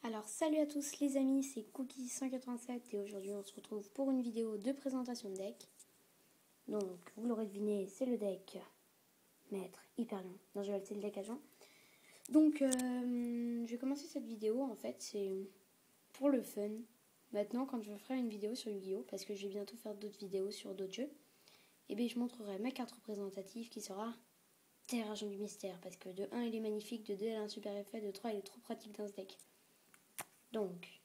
Alors salut à tous les amis, c'est Cookie187 et aujourd'hui on se retrouve pour une vidéo de présentation de deck. Donc vous l'aurez deviné, c'est le deck Maître Hyperion. Non, je vais c'est le deck agent. Donc je vais commencer cette vidéo, en fait c'est pour le fun. Maintenant quand je ferai une vidéo sur Yu-Gi-Oh, parce que je vais bientôt faire d'autres vidéos sur d'autres jeux, et bien je montrerai ma carte représentative qui sera Terre Agent du Mystère, parce que de 1 il est magnifique, de 2 elle a un super effet, de 3 il est trop pratique dans ce deck. Donc,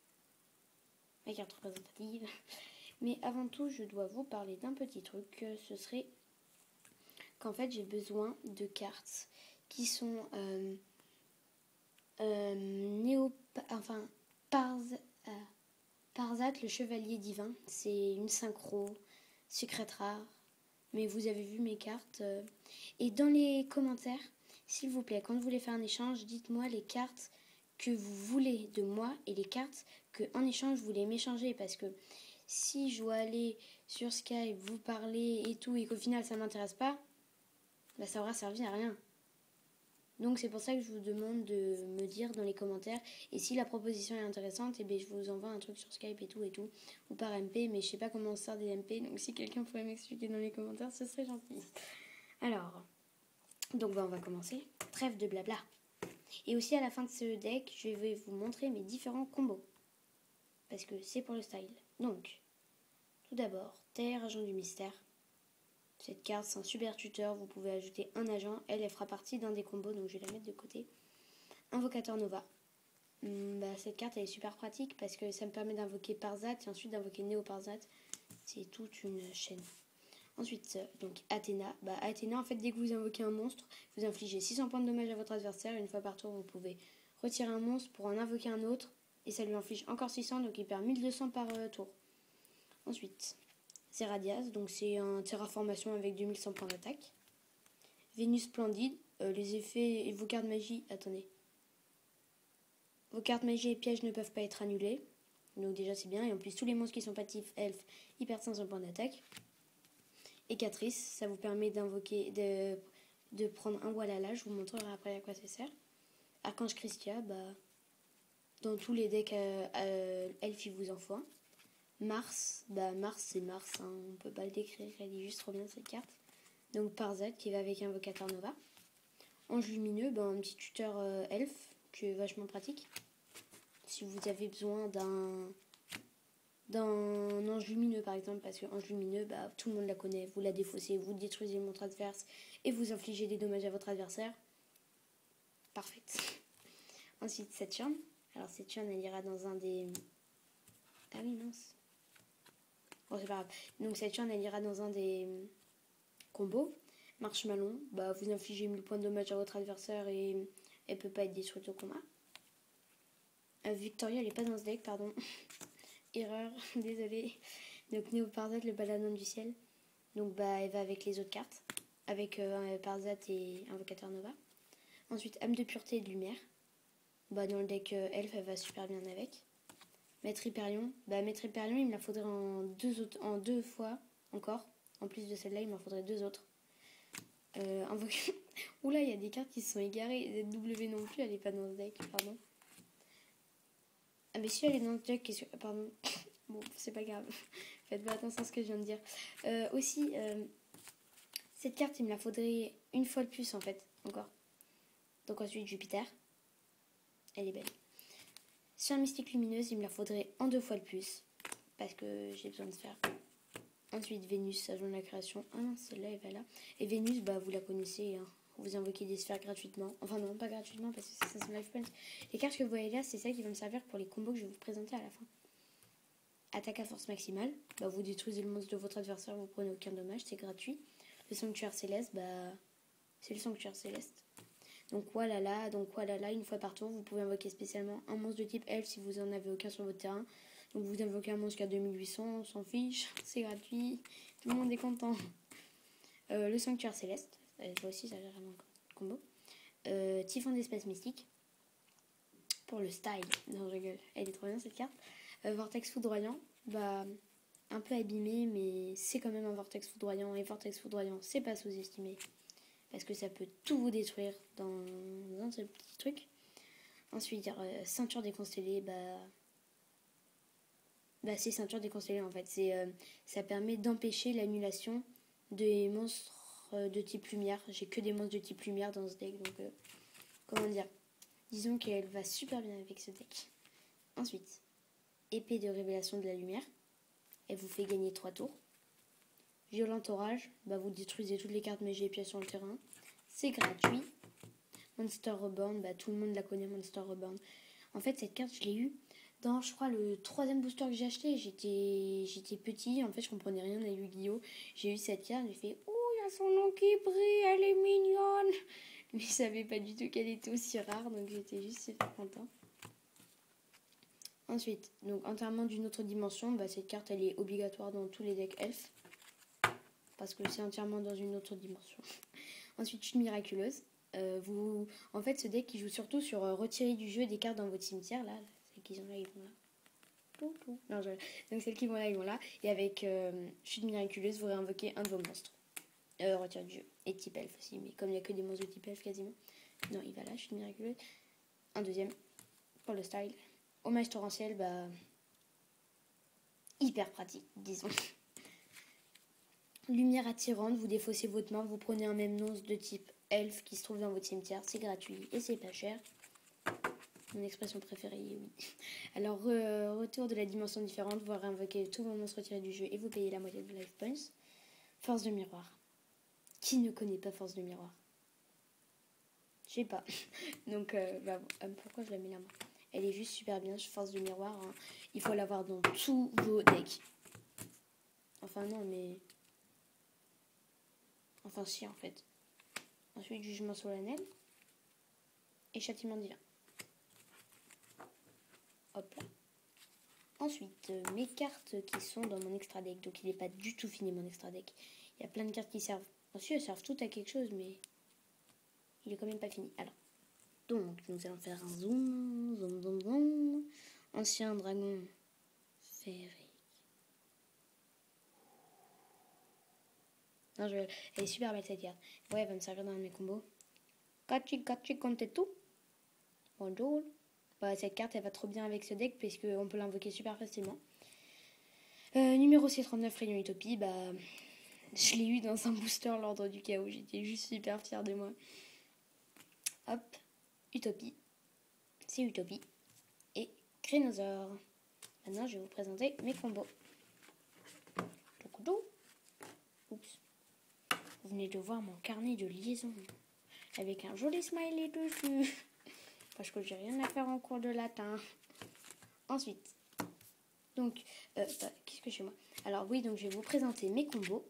ma carte représentative. Mais avant tout, je dois vous parler d'un petit truc. Ce serait qu'en fait, j'ai besoin de cartes qui sont Parzat, le chevalier divin. C'est une synchro, secrète rare. Mais vous avez vu mes cartes. Et dans les commentaires, s'il vous plaît, quand vous voulez faire un échange, dites-moi les cartes que vous voulez de moi et les cartes que en échange vous voulez m'échanger, parce que si je dois aller sur Skype vous parler et tout et qu'au final ça m'intéresse pas, bah ça aura servi à rien. Donc c'est pour ça que je vous demande de me dire dans les commentaires, et si la proposition est intéressante, et bien je vous envoie un truc sur Skype et tout, ou par MP, mais je sais pas comment on sort des MP, donc si quelqu'un pourrait m'expliquer dans les commentaires, ce serait gentil. Alors, donc bah on va commencer. Trêve de blabla. Et aussi à la fin de ce deck, je vais vous montrer mes différents combos. Parce que c'est pour le style. Donc, tout d'abord, Terre, agent du mystère. Cette carte, c'est un super tuteur. Vous pouvez ajouter un agent. Elle fera partie d'un des combos, donc je vais la mettre de côté. Invocateur Nova. Cette carte, elle est super pratique parce que ça me permet d'invoquer Parzat et ensuite d'invoquer Néo Parzat. C'est toute une chaîne. Ensuite, donc Athéna. Athéna, en fait, dès que vous invoquez un monstre, vous infligez 600 points de dommage à votre adversaire. Une fois par tour, vous pouvez retirer un monstre pour en invoquer un autre. Et ça lui inflige encore 600, donc il perd 1200 par tour. Ensuite, Zeradias, donc c'est un terraformation avec 2100 points d'attaque. Vénus Splendide, les effets et vos cartes magie. Attendez. Vos cartes magie et pièges ne peuvent pas être annulés. Donc déjà c'est bien. Et en plus, tous les monstres qui sont passifs, elfes, ils perdent 500 points d'attaque. Écatrice, ça vous permet d'invoquer, de prendre un Walala, je vous montrerai après à quoi ça sert. Archange Christia, dans tous les decks elfes, il vous en faut un. Mars, Mars c'est Mars, hein, on peut pas le décrire, elle est juste trop bien cette carte. Donc Parzat qui va avec Invocateur Nova. Ange Lumineux, un petit tuteur elfe qui est vachement pratique. Si vous avez besoin d'un Ange Lumineux par exemple, parce que Ange Lumineux, tout le monde la connaît, vous la défaussez, vous détruisez le monstre adverse et vous infligez des dommages à votre adversaire. Parfaite. Ensuite Saturne. Alors Saturne, elle ira dans un des... Ah oui, mince. Bon, c'est pas grave. Donc Saturne, elle ira dans un des combos. Marshmallow, vous infligez 1000 points de dommage à votre adversaire et elle peut pas être détruite au combat. Victoria, elle est pas dans ce deck, pardon. Erreur, désolée. Donc Néo Parzat, le paladin du ciel. Donc elle va avec les autres cartes. Avec Parzat et Invocateur Nova. Ensuite, âme de pureté et de lumière. Dans le deck elfe, elle va super bien avec. Maître Hyperion. Maître Hyperion, il me la faudrait en deux fois encore. En plus de celle-là, il m'en faudrait deux autres. Oula, il y a des cartes qui se sont égarées. ZW non plus, elle est pas dans ce deck, pardon. Ah mais si, elle est dans ce deck, pardon. Bon, c'est pas grave. Faites pas attention à ce que je viens de dire. Aussi, cette carte, il me la faudrait une fois de plus, en fait, encore. Donc ensuite, Jupiter. Elle est belle. Sur Mystique Lumineuse, il me la faudrait en deux fois de plus. Parce que j'ai besoin de faire. Ensuite, Vénus, agent de la création. Ah non, celle-là, elle va là. Et Vénus, vous la connaissez, hein. Vous invoquez des sphères gratuitement. Enfin, non, pas gratuitement, parce que c'est son life point. Les cartes que vous voyez là, c'est celles qui vont me servir pour les combos que je vais vous présenter à la fin. Attaque à force maximale. Vous détruisez le monstre de votre adversaire, vous prenez aucun dommage, c'est gratuit. Le sanctuaire céleste, c'est le sanctuaire céleste. Donc voilà, une fois par tour, vous pouvez invoquer spécialement un monstre de type elfe si vous en avez aucun sur votre terrain. Donc vous invoquez un monstre qui a 2800, on s'en fiche, c'est gratuit, tout le monde est content. Le sanctuaire céleste, ça aussi ça gère vraiment combo. Typhon d'espèce mystique, pour le style, non je rigole, elle est trop bien cette carte. Vortex foudroyant, un peu abîmé, mais c'est quand même un vortex foudroyant, et vortex foudroyant, c'est pas sous-estimé, parce que ça peut tout vous détruire dans un seul petit truc. Ensuite, ceinture déconstellée, c'est ceinture déconstellée en fait. Ça permet d'empêcher l'annulation des monstres de type lumière. J'ai que des monstres de type lumière dans ce deck, donc comment dire. Disons qu'elle va super bien avec ce deck. Ensuite, épée de révélation de la lumière. Elle vous fait gagner 3 tours. Violent orage, vous détruisez toutes les cartes magie et pièces sur le terrain. C'est gratuit. Monster Reborn, tout le monde la connaît, Monster Reborn. En fait, cette carte, je l'ai eue dans, je crois, le 3e booster que j'ai acheté. J'étais petit, en fait, je comprenais rien à Yu-Gi-Oh! J'ai eu cette carte, j'ai fait « Oh, il y a son nom qui brille, elle est mignonne !» Mais je savais pas du tout qu'elle était aussi rare, donc j'étais juste super content. Ensuite, donc entièrement d'une autre dimension, cette carte, elle est obligatoire dans tous les decks elfes. Parce que c'est entièrement dans une autre dimension. Ensuite, chute miraculeuse. En fait, ce deck, il joue surtout sur retirer du jeu des cartes dans votre cimetière. Là, celles qui sont là, ils vont là. Non, donc celles qui vont là, ils vont là. Et avec chute miraculeuse, vous réinvoquez un de vos monstres. Retire du jeu. Et type elfe aussi. Mais comme il n'y a que des monstres de type elfe quasiment. Non, il va là, chute miraculeuse. Un deuxième. Pour le style. Hommage torrentiel, hyper pratique, disons. Lumière attirante, vous défaussez votre main, vous prenez un même monstre de type elfe qui se trouve dans votre cimetière, c'est gratuit et c'est pas cher. Mon expression préférée, oui. Alors, retour de la dimension différente, vous réinvoquez tous vos monstres retirés du jeu et vous payez la moitié de life points. Force de miroir. Qui ne connaît pas force de miroir? Je sais pas. Donc, pourquoi je la mets là, moi? Elle est juste super bien, force de miroir. Hein. Il faut l'avoir dans tous vos decks. Enfin, non, mais... Enfin, si, en fait. Ensuite, jugement solennel. Et châtiment divin. Hop là. Ensuite, mes cartes qui sont dans mon extra deck. Donc, il n'est pas du tout fini, mon extra deck. Il y a plein de cartes qui servent. Ensuite, elles servent toutes à quelque chose, mais... Il est quand même pas fini. Alors, donc, nous allons faire un zoom, zoom, zoom, zoom. Ancien dragon féerique. Non, elle est super belle cette carte. Ouais, elle va me servir dans un de mes combos. Kachi, compte tout. Bonjour. Cette carte, elle va trop bien avec ce deck, puisqu'on peut l'invoquer super facilement. Numéro C39, Rayon Utopie, je l'ai eu dans un booster, l'ordre du chaos. J'étais juste super fière de moi. Hop, Utopie. C'est Utopie. Et Crénosaure. Maintenant, je vais vous présenter mes combos. Oups. Vous venez de voir mon carnet de liaison. Avec un joli smiley dessus. Parce que j'ai rien à faire en cours de latin. Ensuite, donc, qu'est-ce que je fais moi? Alors oui, donc je vais vous présenter mes combos.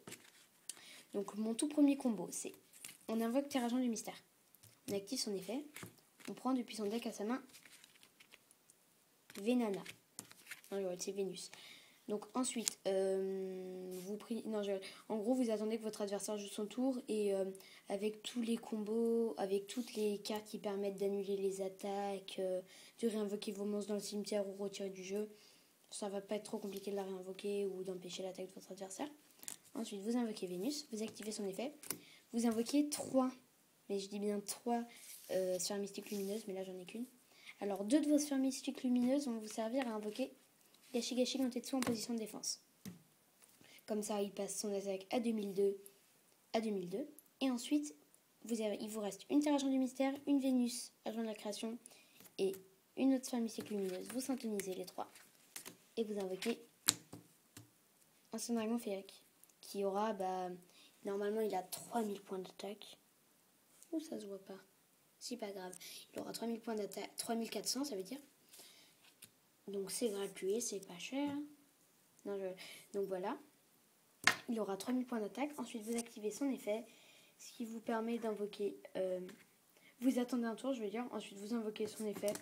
Donc mon tout premier combo, c'est on invoque Terrageant du Mystère. On active son effet. On prend depuis son deck à sa main Venana. Non, c'est Vénus. Donc ensuite, en gros, vous attendez que votre adversaire joue son tour et avec tous les combos, avec toutes les cartes qui permettent d'annuler les attaques, de réinvoquer vos monstres dans le cimetière ou retirer du jeu, ça va pas être trop compliqué de la réinvoquer ou d'empêcher l'attaque de votre adversaire. Ensuite, vous invoquez Vénus, vous activez son effet, vous invoquez 3, mais je dis bien 3 sphères mystiques lumineuses, mais là j'en ai qu'une. Alors 2 de vos sphères mystiques lumineuses vont vous servir à invoquer Gashi Gantetsu en position de défense. Comme ça, il passe son attaque à 2002. Et ensuite, il vous reste une Terre Agent du Mystère, une Vénus, Agent de la Création, et une autre sphère mystique lumineuse. Vous syntonisez les 3. Et vous invoquez Ancien Dragon Féerique. Qui aura, normalement, il a 3000 points d'attaque. Ouh, ça se voit pas. C'est pas grave. Il aura 3000 points d'attaque. 3400, ça veut dire. Donc c'est gratuit, c'est pas cher. Donc voilà. Il aura 3000 points d'attaque. Ensuite, vous activez son effet. Ce qui vous permet d'invoquer... vous attendez un tour, je veux dire. Ensuite, vous invoquez son effet.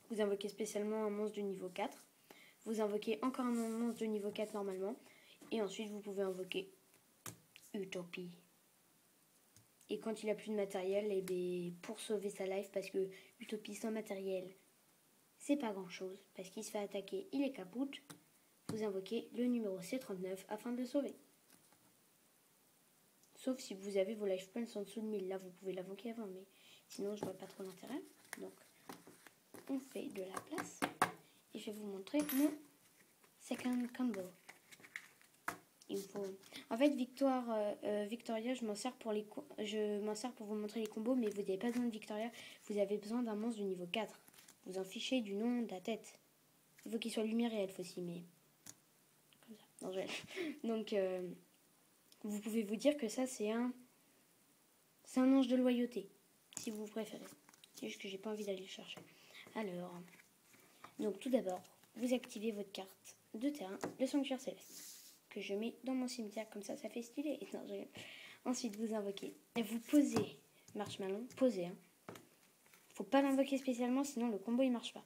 Vous invoquez spécialement un monstre de niveau 4. Vous invoquez encore un monstre de niveau 4 normalement. Et ensuite, vous pouvez invoquer Utopie. Et quand il a plus de matériel, pour sauver sa life, parce que Utopie sans matériel, c'est pas grand chose. Parce qu'il se fait attaquer, il est capoute. Vous invoquez le numéro C39 afin de le sauver. Sauf si vous avez vos life points en dessous de 1000. Là, vous pouvez l'invoquer avant, mais sinon, je vois pas trop l'intérêt. Donc, on fait de la place. Et je vais vous montrer mon second combo. Il me faut... En fait, Victoria, je m'en sers pour vous montrer les combos, mais vous n'avez pas besoin de Victoria. Vous avez besoin d'un monstre de niveau 4. Vous en fichez du nom, de la tête. Il faut qu'il soit lumière et elfe aussi, mais... Comme ça. Non, donc, vous pouvez vous dire que ça, c'est un ange de loyauté, si vous préférez. C'est juste que j'ai pas envie d'aller le chercher. Alors, donc tout d'abord, vous activez votre carte de terrain, le sanctuaire céleste, que je mets dans mon cimetière, comme ça fait stylé. Non, ensuite, vous invoquez. Et vous posez Marshmallow, posez. Hein. Faut pas l'invoquer spécialement, sinon le combo il marche pas.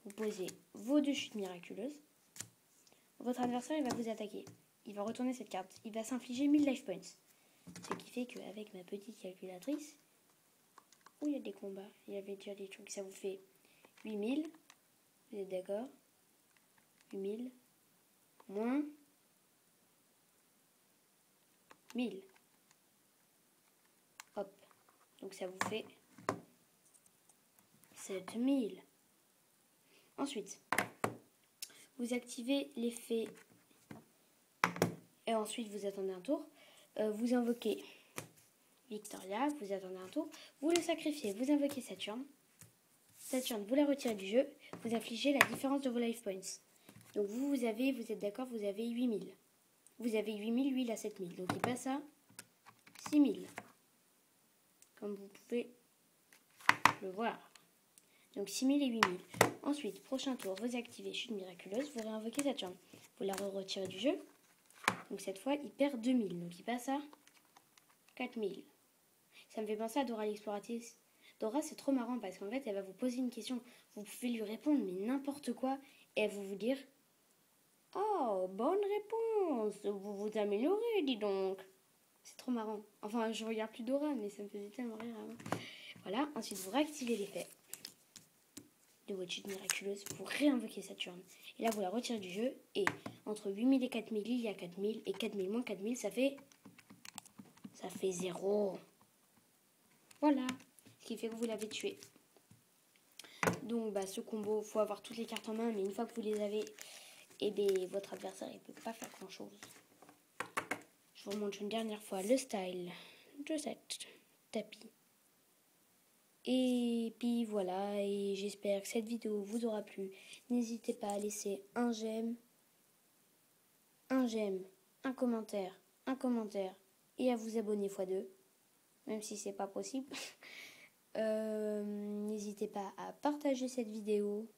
Vous posez vos 2 chutes miraculeuses. Votre adversaire il va vous attaquer. Il va retourner cette carte. Il va s'infliger 1000 life points. Ce qui fait qu'avec ma petite calculatrice, où il y a des combats, il y avait déjà des trucs, ça vous fait 8000. Vous êtes d'accord? 8000 moins 1000. Hop. Donc ça vous fait 7000. Ensuite, vous activez l'effet et ensuite vous attendez un tour. Vous invoquez Victoria, vous attendez un tour. Vous le sacrifiez, vous invoquez Saturne. Saturne, vous la retirez du jeu. Vous infligez la différence de vos life points. Donc vous êtes d'accord, vous avez 8000. Vous avez 8000, lui il a 7000. Donc il passe à 6000. Comme vous pouvez le voir. Donc 6000 et 8000. Ensuite, prochain tour, vous activez chute miraculeuse, vous réinvoquez Saturne. Vous la retirez du jeu. Donc cette fois, il perd 2000. Donc il passe à 4000. Ça me fait penser à Dora l'exploratrice. Dora, c'est trop marrant parce qu'en fait, elle va vous poser une question. Vous pouvez lui répondre, mais n'importe quoi. Et elle va vous dire « Oh, bonne réponse. Vous vous améliorez, dis donc. » C'est trop marrant. Enfin, je regarde plus Dora, mais ça me faisait tellement rire avant. Voilà, ensuite, vous réactivez l'effet de votre chute miraculeuse, vous réinvoquez Saturne. Et là, vous la retirez du jeu. Et entre 8000 et 4000, il y a 4000. Et 4000 moins 4000, ça fait 0. Voilà. Ce qui fait que vous l'avez tué. Donc, ce combo, il faut avoir toutes les cartes en main. Mais une fois que vous les avez, votre adversaire, il ne peut pas faire grand-chose. Je vous montre une dernière fois le style de cette tapis. Et puis voilà, et j'espère que cette vidéo vous aura plu. N'hésitez pas à laisser un j'aime, un commentaire, et à vous abonner x2, même si c'est pas possible. N'hésitez pas à partager cette vidéo,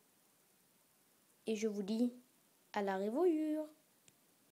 et je vous dis à la révoyure.